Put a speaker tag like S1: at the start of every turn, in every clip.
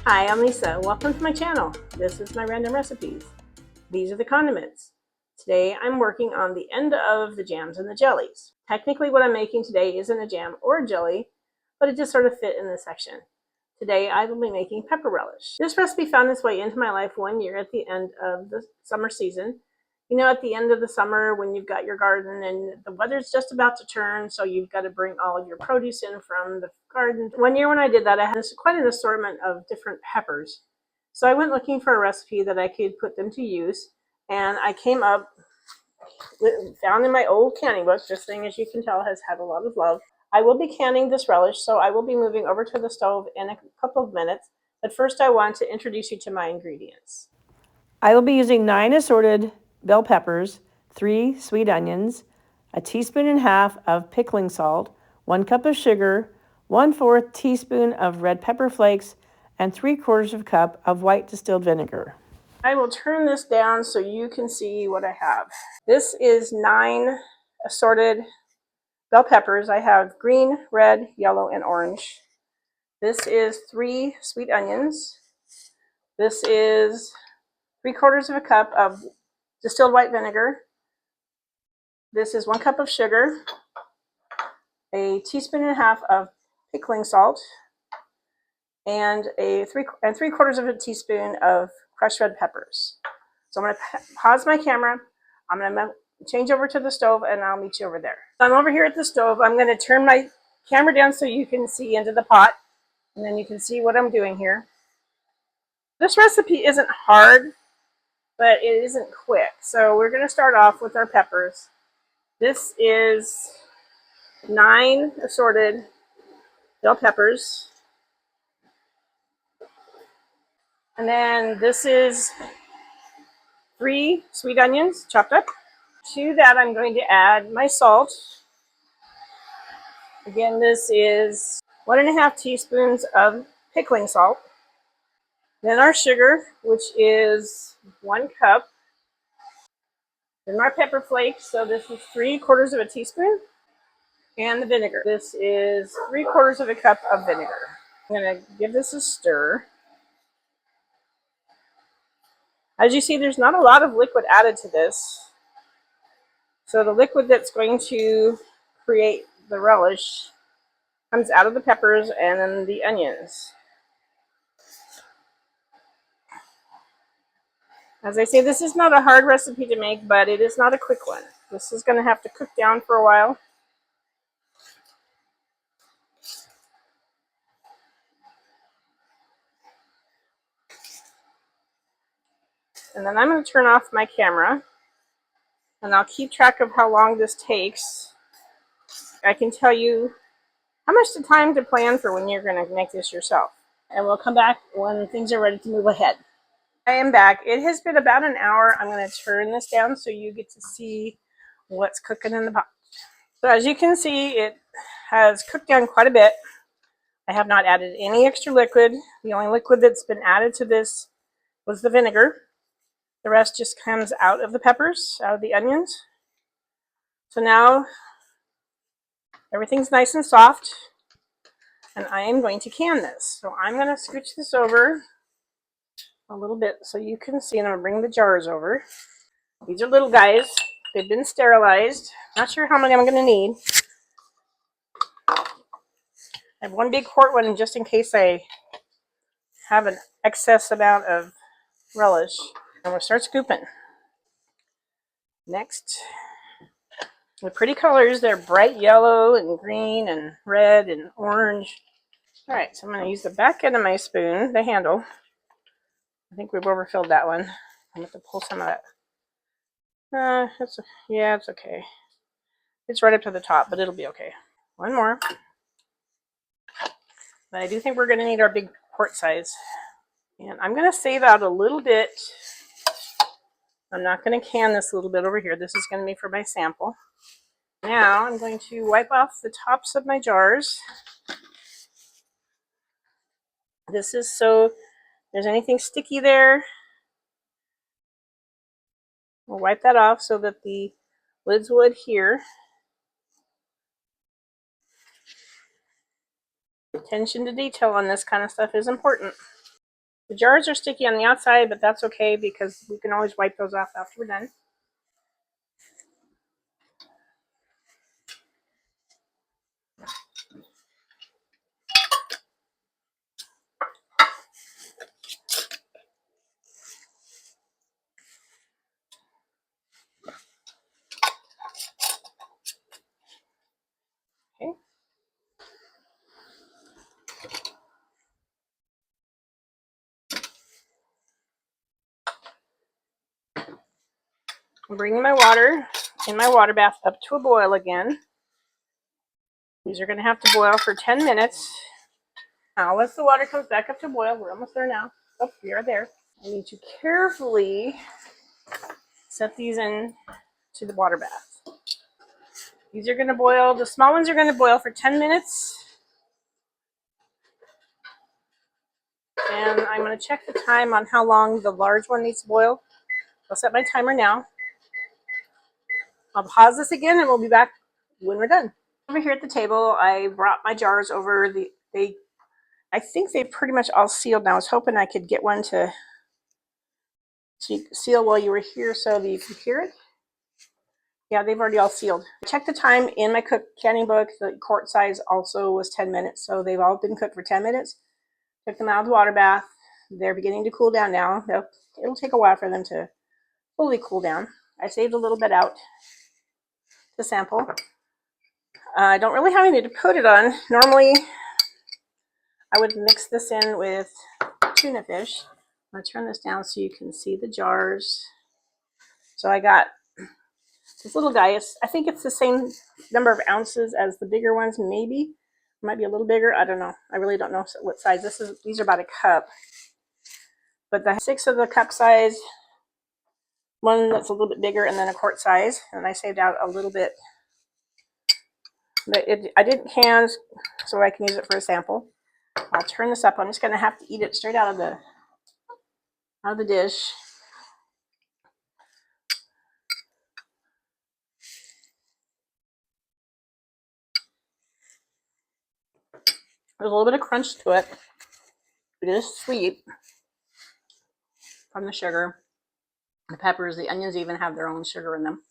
S1: Hi, I'm Lisa. Welcome to my channel. This is my random recipes. These are the condiments. Today I'm working on the end of the jams and the jellies. Technically what I'm making today isn't a jam or a jelly, but it just sort of fit in this section. Today I will be making pepper relish. This recipe found its way into my life one year at the end of the summer season. You know, at the end of the summer when you've got your garden and the weather's just about to turn, so you've got to bring all of your produce in from the garden. One year when I did that, I had quite an assortment of different peppers. So I went looking for a recipe that I could put them to use, and I came up found in my old canning book. This thing, as you can tell, has had a lot of love. I will be canning this relish, so I will be moving over to the stove in a couple of minutes. But first I want to introduce you to my ingredients.
S2: I will be using 9 assorted bell peppers, 3 sweet onions, a teaspoon and a half of pickling salt, 1 cup of sugar, 1/4 teaspoon of red pepper flakes, and 3/4 cup of white distilled vinegar.
S1: I will turn this down so you can see what I have. This is 9 assorted bell peppers. I have green, red, yellow, and orange. This is 3 sweet onions. This is 3/4 cup of distilled white vinegar. This is 1 cup of sugar, a teaspoon and a half of pickling salt, and 3/4 of a teaspoon of crushed red peppers. So I'm going to pause my camera. I'm going to change over to the stove and I'll meet you over there. So I'm over here at the stove. I'm going to turn my camera down so you can see into the pot, and then you can see what I'm doing here. This recipe isn't hard, but it isn't quick. So we're going to start off with our peppers. This is 9 assorted bell peppers. And then this is 3 sweet onions chopped up. To that I'm going to add my salt. Again, this is 1.5 teaspoons of pickling salt. Then our sugar, which is 1 cup. Then my pepper flakes, so this is 3/4 of a teaspoon. And the vinegar. This is 3/4 cup of vinegar. I'm going to give this a stir. As you see, there's not a lot of liquid added to this. So the liquid that's going to create the relish comes out of the peppers and then the onions. As I say, this is not a hard recipe to make, but it is not a quick one. This is going to have to cook down for a while. And then I'm going to turn off my camera, and I'll keep track of how long this takes. I can tell you how much time to plan for when you're going to make this yourself. And we'll come back when things are ready to move ahead. I am back. It has been about an hour. I'm going to turn this down so you get to see what's cooking in the pot. So as you can see, it has cooked down quite a bit. I have not added any extra liquid. The only liquid that's been added to this was the vinegar. The rest just comes out of the peppers, out of the onions. So now everything's nice and soft, and I am going to can this. So I'm going to scooch this over a little bit so you can see, and I'm going to bring the jars over. These are little guys. They've been sterilized. Not sure how many I'm going to need. I have 1 big quart one just in case I have an excess amount of relish. And we'll start scooping. Next, the pretty colors. They're bright yellow and green and red and orange. All right, so I'm going to use the back end of my spoon, the handle. I think we've overfilled that one. I'm going to have to pull some of that. It's okay. It's right up to the top, but it'll be okay. One more. But I do think we're going to need our big quart size. And I'm going to save out a little bit. I'm not going to can this a little bit over here. This is going to be for my sample. Now I'm going to wipe off the tops of my jars. This is so if there's anything sticky there, we'll wipe that off so that the lids will adhere. Attention to detail on this kind of stuff is important. The jars are sticky on the outside, but that's okay because we can always wipe those off after we're done. Okay. I'm bringing my water in my water bath up to a boil again. These are going to have to boil for 10 minutes. Now, once the water comes back up to boil, we're almost there now. Oh, we are there. I need to carefully set these in to the water bath. These are going to boil, the small ones are going to boil for 10 minutes. And I'm going to check the time on how long the large one needs to boil. I'll set my timer now. I'll pause this again and we'll be back when we're done. Over here at the table, I brought my jars over. I think they've pretty much all sealed now. I was hoping I could get one to seal while you were here so that you could hear it. Yeah, they've already all sealed. I checked the time in my canning book. The quart size also was 10 minutes, so they've all been cooked for 10 minutes. Took them out of the water bath. They're beginning to cool down now. It'll take a while for them to fully cool down. I saved a little bit out to sample. I don't really have anything to put it on. Normally, I would mix this in with tuna fish. I'm going to turn this down so you can see the jars. So I got this little guy. I think it's the same number of ounces as the bigger ones, maybe. It might be a little bigger. I don't know. I really don't know what size this is. These are about a cup. But the 6 of the cup size, one that's a little bit bigger, and then a quart size. And I saved out a little bit. But I did cans so I can use it for a sample. I'll turn this up. I'm just going to have to eat it straight out of the dish. There's a little bit of crunch to it. It is sweet from the sugar. The peppers, the onions even have their own sugar in them.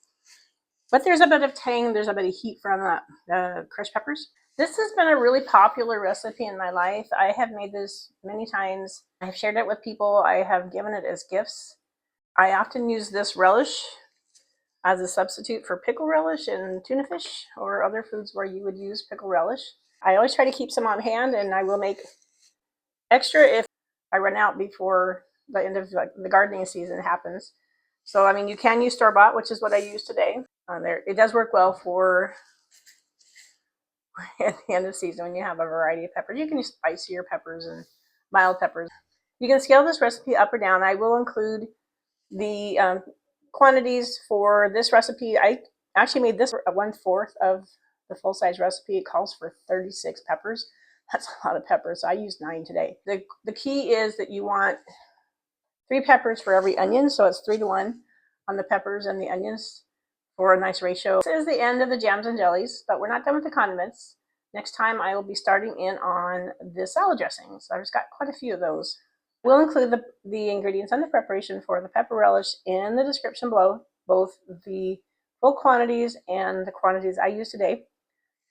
S1: But there's a bit of tang, there's a bit of heat from the crushed peppers. This has been a really popular recipe in my life. I have made this many times. I've shared it with people. I have given it as gifts. I often use this relish as a substitute for pickle relish in tuna fish or other foods where you would use pickle relish. I always try to keep some on hand, and I will make extra if I run out before the end of the gardening season happens. So, I mean, you can use store-bought, which is what I use today. It does work well for at the end of the season when you have a variety of peppers. You can use spicier peppers and mild peppers. You can scale this recipe up or down. I will include the quantities for this recipe. I actually made this 1/4 of the full-size recipe. It calls for 36 peppers. That's a lot of peppers, so I used 9 today. The key is that you want 3 peppers for every onion, so it's 3 to 1 on the peppers and the onions for a nice ratio. This is the end of the jams and jellies, but we're not done with the condiments. Next time I will be starting in on the salad dressings. I've just got quite a few of those. We'll include the ingredients and the preparation for the pepper relish in the description below, both the full quantities and the quantities I used today.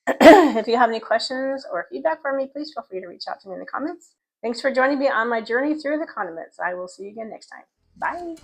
S1: If you have any questions or feedback for me, please feel free to reach out to me in the comments. Thanks for joining me on my journey through the condiments. I will see you again next time. Bye.